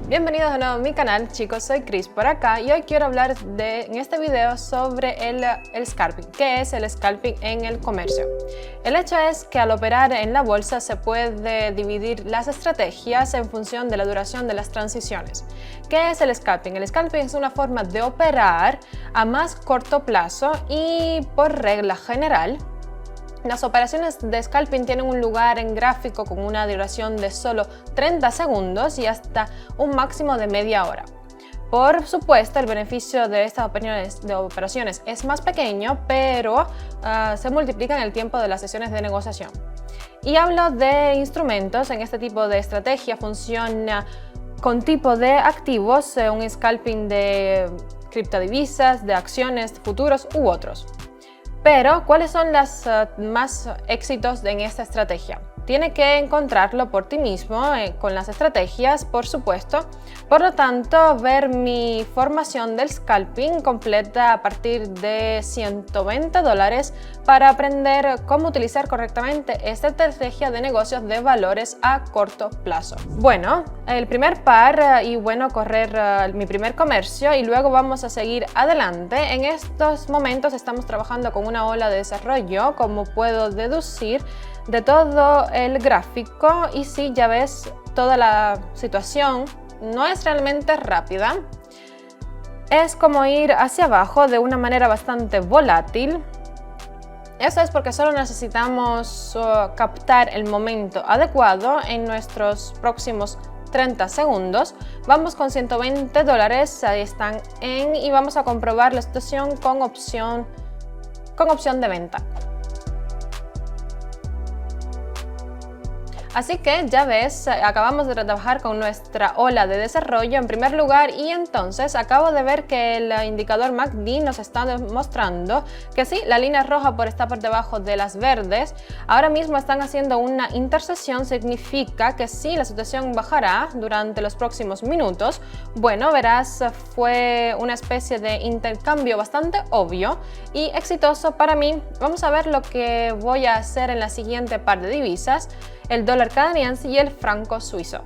Bienvenidos de nuevo a mi canal, chicos, soy Chris por acá y hoy quiero hablar en este video sobre el scalping. ¿Qué es el scalping en el comercio? El hecho es que al operar en la bolsa se puede dividir las estrategias en función de la duración de las transiciones. ¿Qué es el scalping? El scalping es una forma de operar a más corto plazo y por regla general las operaciones de scalping tienen un lugar en gráfico con una duración de solo 30 segundos y hasta un máximo de media hora. Por supuesto, el beneficio de estas operaciones es más pequeño, pero se multiplica en el tiempo de las sesiones de negociación. Y hablo de instrumentos. En este tipo de estrategia funciona con tipo de activos, un scalping de criptodivisas, de acciones, futuros u otros. Pero, ¿cuáles son los más éxitos en esta estrategia? Tienes que encontrarlo por ti mismo, con las estrategias, por supuesto. Por lo tanto, ver mi formación del scalping completa a partir de $120 para aprender cómo utilizar correctamente esta estrategia de negocios de valores a corto plazo. Bueno, el primer par correr mi primer comercio y luego vamos a seguir adelante. En estos momentos estamos trabajando con una ola de desarrollo, como puedo deducir de todo el gráfico, y sí, ya ves, toda la situación no es realmente rápida. Es como ir hacia abajo de una manera bastante volátil. Eso es porque solo necesitamos captar el momento adecuado en nuestros próximos 30 segundos. Vamos con $120, ahí están y vamos a comprobar la situación con opción de venta. Así que ya ves, acabamos de trabajar con nuestra ola de desarrollo en primer lugar y entonces acabo de ver que el indicador MACD nos está demostrando que sí, la línea roja está por debajo de las verdes. Ahora mismo están haciendo una intersección, significa que sí, la situación bajará durante los próximos minutos. Bueno, verás, fue una especie de intercambio bastante obvio y exitoso para mí. Vamos a ver lo que voy a hacer en la siguiente par de divisas: el dólar canadiense y el franco suizo.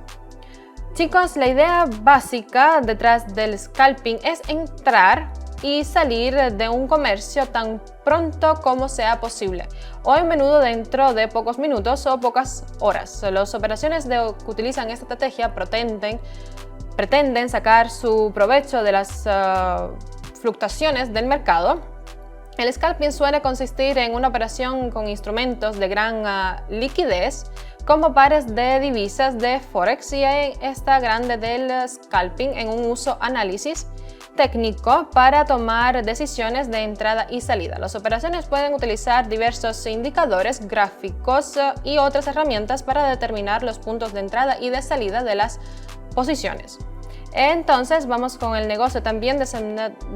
Chicos, la idea básica detrás del scalping es entrar y salir de un comercio tan pronto como sea posible, o a menudo dentro de pocos minutos o pocas horas. Las operaciones que utilizan esta estrategia pretenden sacar su provecho de las fluctuaciones del mercado. El scalping suele consistir en una operación con instrumentos de gran liquidez, como pares de divisas de Forex, y esta grande del scalping en un uso análisis técnico para tomar decisiones de entrada y salida. Las operaciones pueden utilizar diversos indicadores, gráficos y otras herramientas para determinar los puntos de entrada y de salida de las posiciones. Entonces vamos con el negocio. También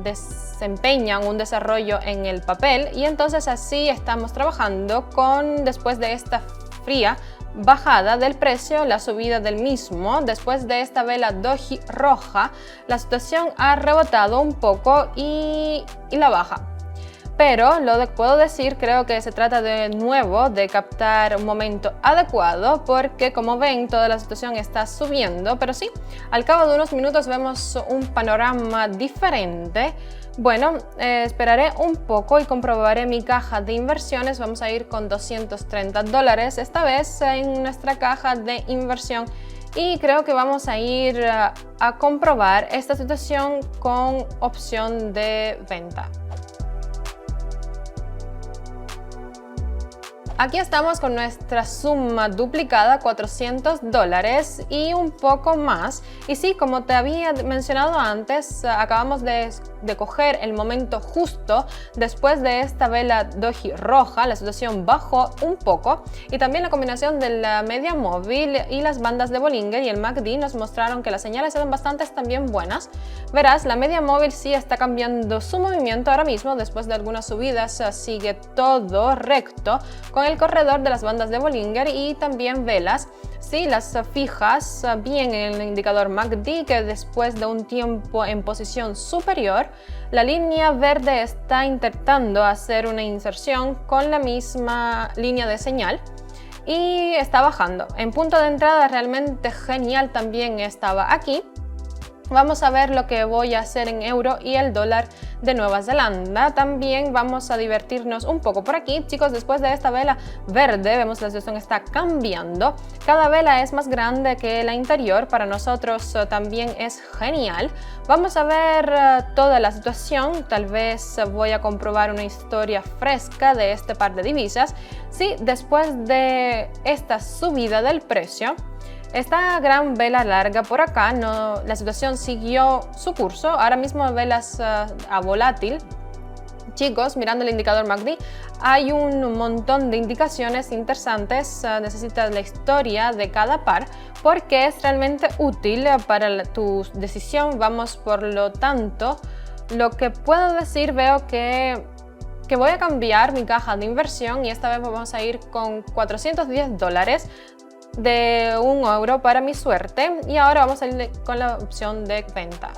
desempeñan un desarrollo en el papel, y entonces así estamos trabajando después de esta fría bajada del precio, la subida del mismo. Después de esta vela doji roja, la situación ha rebotado un poco y la baja. Pero lo que puedo decir, creo que se trata de nuevo de captar un momento adecuado, porque como ven, toda la situación está subiendo, pero sí, al cabo de unos minutos vemos un panorama diferente. Bueno, esperaré un poco y comprobaré mi caja de inversiones. Vamos a ir con $230 esta vez en nuestra caja de inversión, y creo que vamos a ir a comprobar esta situación con opción de venta. Aquí estamos con nuestra suma duplicada, $400 y un poco más. Y sí, como te había mencionado antes, acabamos de coger el momento justo después de esta vela doji roja. La situación bajó un poco, y también la combinación de la media móvil y las bandas de Bollinger y el MACD nos mostraron que las señales eran bastante también buenas. Verás, la media móvil sí está cambiando su movimiento ahora mismo. Después de algunas subidas sigue todo recto con el corredor de las bandas de Bollinger y también velas. Sí, las fijas bien en el indicador MACD, que después de un tiempo en posición superior, la línea verde está intentando hacer una inserción con la misma línea de señal y está bajando. En punto de entrada realmente genial también estaba aquí. Vamos a ver lo que voy a hacer en euro y el dólar de Nueva Zelanda. También vamos a divertirnos un poco por aquí. Chicos, después de esta vela verde, vemos la situación está cambiando. Cada vela es más grande que la anterior. Para nosotros también es genial. Vamos a ver toda la situación. Tal vez voy a comprobar una historia fresca de este par de divisas. Sí, después de esta subida del precio, esta gran vela larga por acá, la situación siguió su curso. Ahora mismo velas a volátil. Chicos, mirando el indicador MACD, hay un montón de indicaciones interesantes. Necesitas la historia de cada par porque es realmente útil para tu decisión. Vamos, por lo tanto, lo que puedo decir, veo que voy a cambiar mi caja de inversión y esta vez vamos a ir con $410 de €1 para mi suerte, y ahora vamos a ir con la opción de venta.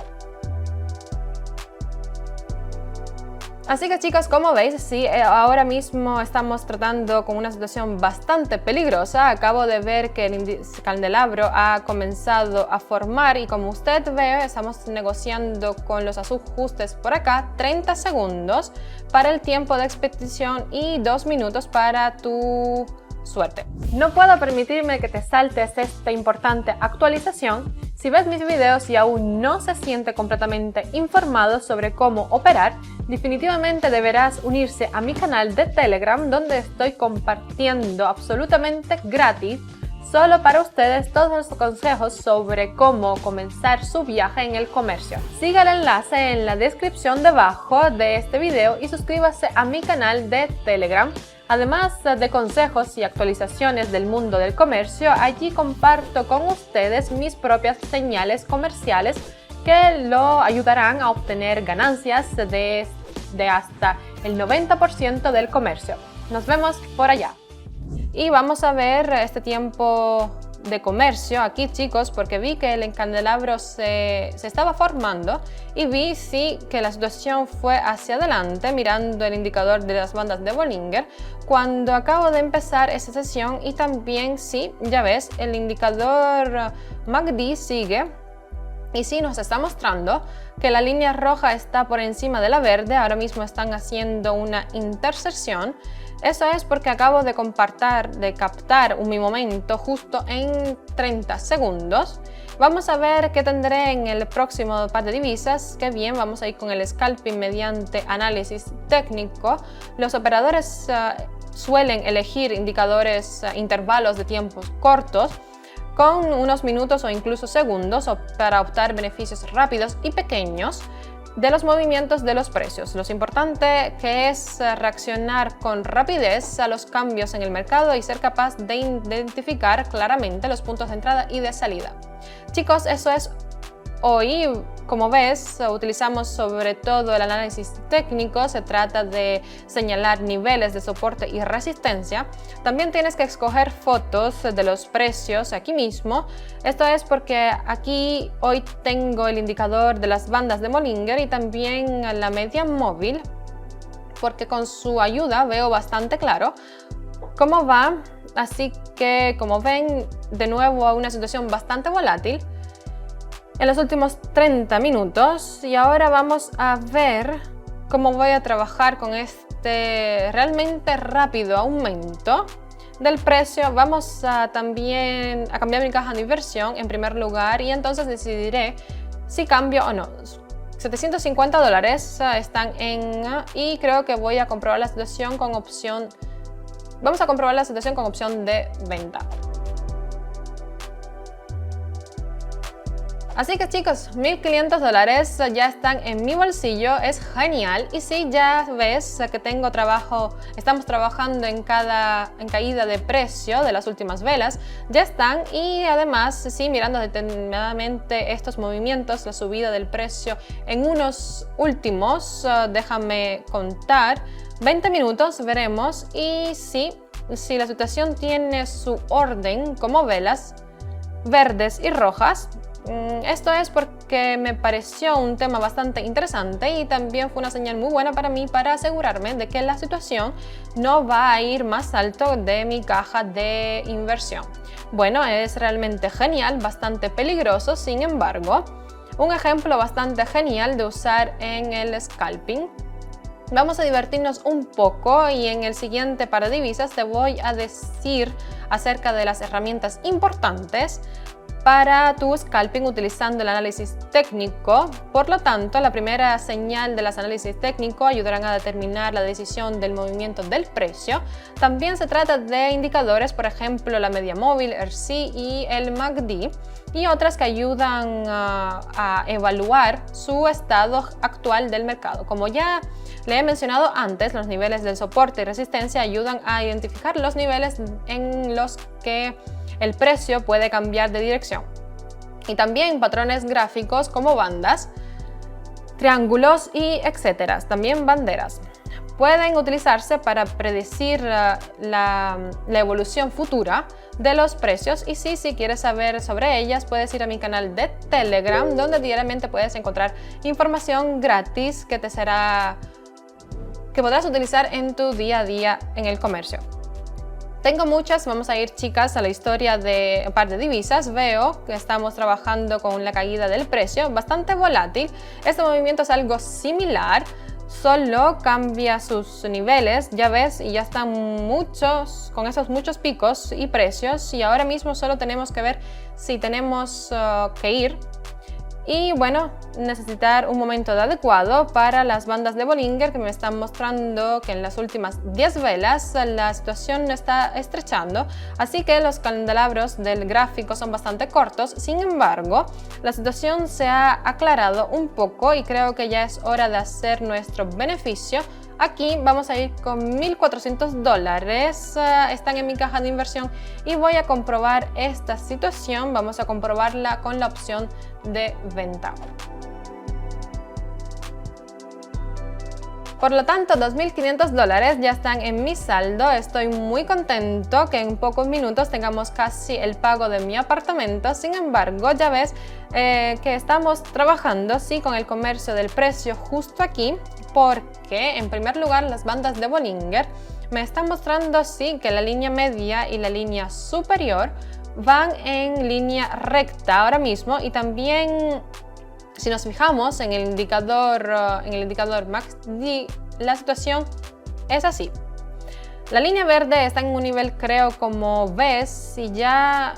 Así que chicos, como veis, sí, ahora mismo estamos tratando con una situación bastante peligrosa. Acabo de ver que el candelabro ha comenzado a formar y como usted ve, estamos negociando con los ajustes por acá. 30 segundos para el tiempo de expedición y 2 minutos para tu suerte. No puedo permitirme que te saltes esta importante actualización. Si ves mis videos y aún no se siente completamente informado sobre cómo operar, definitivamente deberás unirse a mi canal de Telegram, donde estoy compartiendo absolutamente gratis, solo para ustedes, todos los consejos sobre cómo comenzar su viaje en el comercio. Siga el enlace en la descripción debajo de este video y suscríbase a mi canal de Telegram. Además de consejos y actualizaciones del mundo del comercio, allí comparto con ustedes mis propias señales comerciales que lo ayudarán a obtener ganancias de hasta el 90% del comercio. Nos vemos por allá. Y vamos a ver este tiempo de comercio aquí, chicos, porque vi que el candelabro se estaba formando y vi sí que la situación fue hacia adelante mirando el indicador de las bandas de Bollinger cuando acabo de empezar esta sesión, y también sí, ya ves, el indicador MACD sigue y sí nos está mostrando que la línea roja está por encima de la verde. Ahora mismo están haciendo una intersección. Eso es porque acabo de captar mi momento justo en 30 segundos. Vamos a ver qué tendré en el próximo par de divisas. Qué bien, vamos a ir con el scalping mediante análisis técnico. Los operadores suelen elegir indicadores, intervalos de tiempos cortos, con unos minutos o incluso segundos para optar beneficios rápidos y pequeños de los movimientos de los precios. Lo importante que es reaccionar con rapidez a los cambios en el mercado y ser capaz de identificar claramente los puntos de entrada y de salida. Chicos, eso es hoy. Como ves, utilizamos sobre todo el análisis técnico. Se trata de señalar niveles de soporte y resistencia. También tienes que escoger fotos de los precios aquí mismo. Esto es porque aquí hoy tengo el indicador de las bandas de Bollinger y también la media móvil, porque con su ayuda veo bastante claro cómo va. Así que, como ven, de nuevo a una situación bastante volátil en los últimos 30 minutos, y ahora vamos a ver cómo voy a trabajar con este realmente rápido aumento del precio. Vamos también a cambiar mi caja de inversión en primer lugar y entonces decidiré si cambio o no. $750 están y creo que voy a comprobar la situación con opción. Vamos a comprobar la situación con opción de venta. Así que chicos, $1.500 ya están en mi bolsillo, es genial. Y sí, ya ves que estamos trabajando en caída de precio de las últimas velas, ya están. Y además, sí, mirando determinadamente estos movimientos, la subida del precio en unos últimos, déjame contar, 20 minutos veremos. Y sí, si la situación tiene su orden como velas verdes y rojas, esto es porque me pareció un tema bastante interesante y también fue una señal muy buena para mí para asegurarme de que la situación no va a ir más alto de mi caja de inversión. Bueno, es realmente genial, bastante peligroso, sin embargo, un ejemplo bastante genial de usar en el scalping. Vamos a divertirnos un poco y en el siguiente par de divisas te voy a decir acerca de las herramientas importantes para tu scalping utilizando el análisis técnico. Por lo tanto, la primera señal de los análisis técnicos ayudarán a determinar la decisión del movimiento del precio. También se trata de indicadores, por ejemplo, la media móvil, RC y el MACD, y otras que ayudan a evaluar su estado actual del mercado. Como ya le he mencionado antes, los niveles de soporte y resistencia ayudan a identificar los niveles en los que el precio puede cambiar de dirección. Y también patrones gráficos como bandas, triángulos y etcétera, también banderas. Pueden utilizarse para predecir la evolución futura de los precios, y si quieres saber sobre ellas puedes ir a mi canal de Telegram, donde diariamente puedes encontrar información gratis que podrás utilizar en tu día a día en el comercio. Tengo muchas, vamos a ir, chicas, a la historia de un par de divisas. Veo que estamos trabajando con la caída del precio, bastante volátil. Este movimiento es algo similar, solo cambia sus niveles, ya ves, y ya están con esos muchos picos y precios, y ahora mismo solo tenemos que ver si tenemos que ir. Y bueno, necesitar un momento adecuado para las bandas de Bollinger, que me están mostrando que en las últimas 10 velas la situación está estrechando, así que los candelabros del gráfico son bastante cortos. Sin embargo, la situación se ha aclarado un poco y creo que ya es hora de hacer nuestro beneficio. Aquí vamos a ir con $1.400, están en mi caja de inversión y voy a comprobar esta situación. Vamos a comprobarla con la opción de venta. Por lo tanto, $2.500 ya están en mi saldo. Estoy muy contento que en pocos minutos tengamos casi el pago de mi apartamento. Sin embargo, ya ves que estamos trabajando con el comercio del precio justo aquí, porque en primer lugar las bandas de Bollinger me están mostrando que la línea media y la línea superior van en línea recta ahora mismo, y también si nos fijamos en el indicador MACD, la situación es así. La línea verde está en un nivel, creo, como ves, y va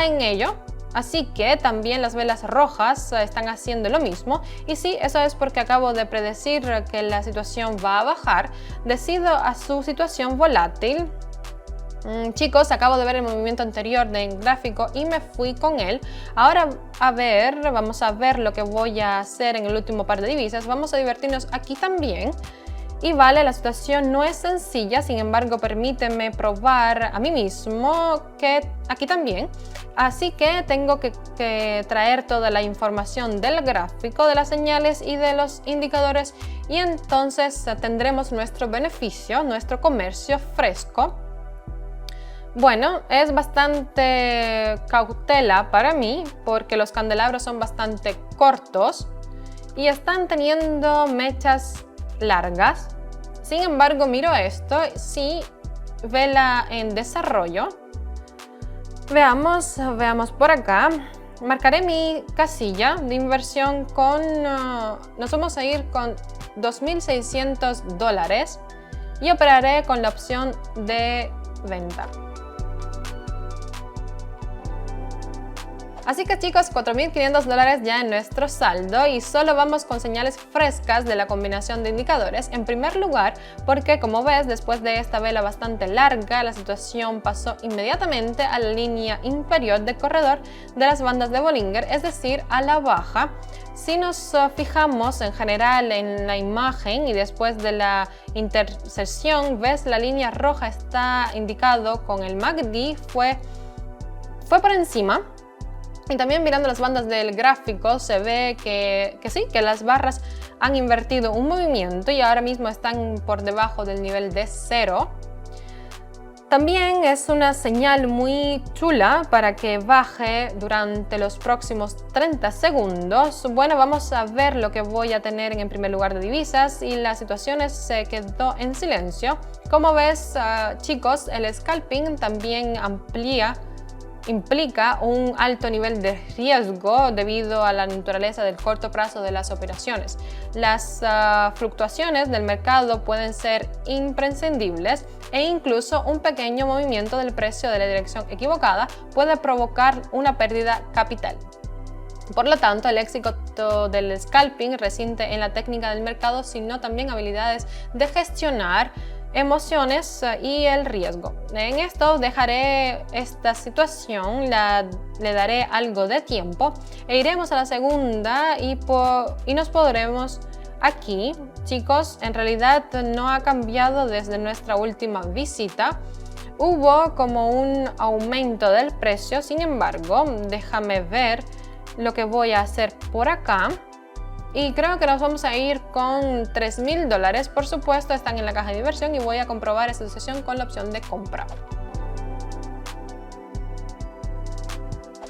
en ello. Así que también las velas rojas están haciendo lo mismo, y eso es porque acabo de predecir que la situación va a bajar debido a su situación volátil. Chicos, acabo de ver el movimiento anterior del gráfico y me fui con él. Ahora vamos a ver lo que voy a hacer en el último par de divisas. Vamos a divertirnos aquí también. Y vale, la situación no es sencilla, sin embargo permíteme probar a mí mismo que aquí también. Así que tengo que traer toda la información del gráfico, de las señales y de los indicadores, y entonces tendremos nuestro beneficio, nuestro comercio fresco. Bueno, es bastante cautela para mí porque los candelabros son bastante cortos y están teniendo mechas largas. Sin embargo, miro esto, vela en desarrollo. Veamos por acá. Marcaré mi casilla de inversión nos vamos a ir con $2.600 y operaré con la opción de venta. Así que chicos, $4.500 ya en nuestro saldo, y solo vamos con señales frescas de la combinación de indicadores. En primer lugar, porque como ves, después de esta vela bastante larga, la situación pasó inmediatamente a la línea inferior del corredor de las bandas de Bollinger, es decir, a la baja. Si nos fijamos en general en la imagen y después de la intersección, ves la línea roja está indicado con el MACD, fue por encima. Y también mirando las bandas del gráfico se ve que las barras han invertido un movimiento y ahora mismo están por debajo del nivel de 0. También es una señal muy chula para que baje durante los próximos 30 segundos. Bueno, vamos a ver lo que voy a tener en primer lugar de divisas, y la situación se quedó en silencio. Como ves, chicos, el scalping también amplía implica un alto nivel de riesgo debido a la naturaleza del corto plazo de las operaciones. Las fluctuaciones del mercado pueden ser imprescindibles e incluso un pequeño movimiento del precio de la dirección equivocada puede provocar una pérdida capital. Por lo tanto, el éxito del scalping reside en la técnica del mercado, sino también habilidades de gestionar emociones y el riesgo. En esto dejaré esta situación, le daré algo de tiempo e iremos a la segunda y nos podremos aquí. Chicos, en realidad no ha cambiado desde nuestra última visita. Hubo como un aumento del precio, sin embargo, déjame ver lo que voy a hacer por acá. Y creo que nos vamos a ir con $3.000. Por supuesto, están en la caja de diversión y voy a comprobar esta sesión con la opción de compra.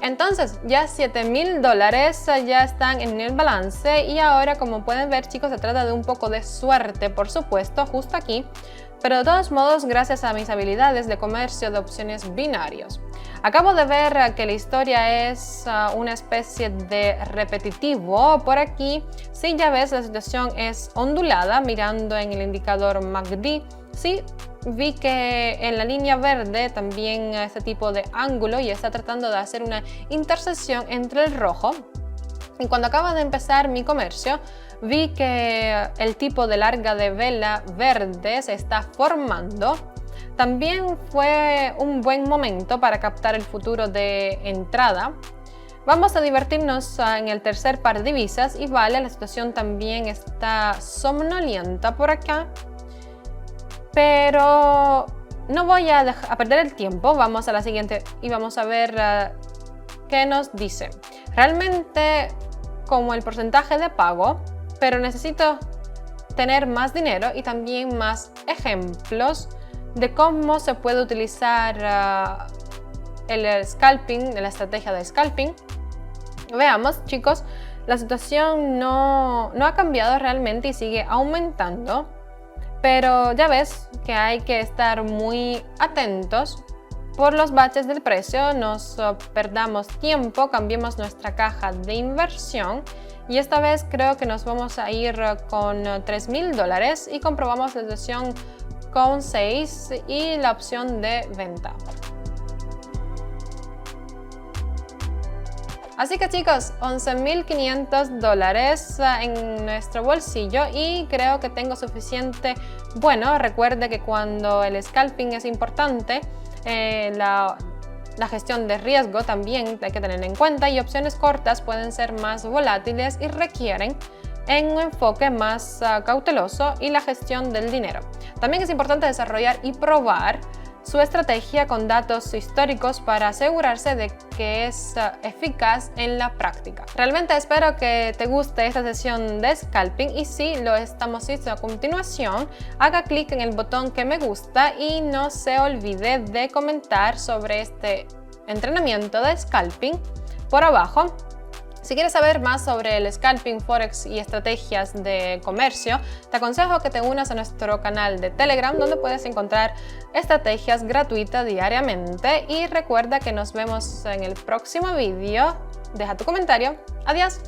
Entonces, ya $7.000 ya están en el balance y ahora, como pueden ver, chicos, se trata de un poco de suerte, por supuesto, justo aquí. Pero de todos modos, gracias a mis habilidades de comercio de opciones binarios. Acabo de ver que la historia es una especie de repetitivo. Por aquí, si ya ves, la situación es ondulada. Mirando en el indicador MACD, sí, vi que en la línea verde también este tipo de ángulo y está tratando de hacer una intersección entre el rojo. Y cuando acaba de empezar mi comercio, vi que el tipo de larga de vela verde se está formando. También fue un buen momento para captar el futuro de entrada. Vamos a divertirnos en el tercer par de divisas y vale, la situación también está somnolienta por acá. Pero no voy a perder el tiempo, vamos a la siguiente y vamos a ver qué nos dice. Realmente como el porcentaje de pago, pero necesito tener más dinero y también más ejemplos de cómo se puede utilizar el scalping, la estrategia de scalping. Veamos, chicos, la situación no ha cambiado realmente y sigue aumentando, pero ya ves que hay que estar muy atentos por los baches del precio. Nos perdamos tiempo, cambiemos nuestra caja de inversión y esta vez creo que nos vamos a ir con $3.000 y comprobamos la situación con 6 y la opción de venta. Así que chicos, $11.500 en nuestro bolsillo y creo que tengo suficiente. Bueno, recuerde que cuando el scalping es importante, la gestión de riesgo también hay que tener en cuenta y opciones cortas pueden ser más volátiles y requieren un enfoque más cauteloso y la gestión del dinero. También es importante desarrollar y probar su estrategia con datos históricos para asegurarse de que es eficaz en la práctica. Realmente espero que te guste esta sesión de scalping y si lo estamos haciendo a continuación, haga clic en el botón que me gusta y no se olvide de comentar sobre este entrenamiento de scalping por abajo. Si quieres saber más sobre el scalping, forex y estrategias de comercio, te aconsejo que te unas a nuestro canal de Telegram, donde puedes encontrar estrategias gratuitas diariamente. Y recuerda que nos vemos en el próximo vídeo. Deja tu comentario. Adiós.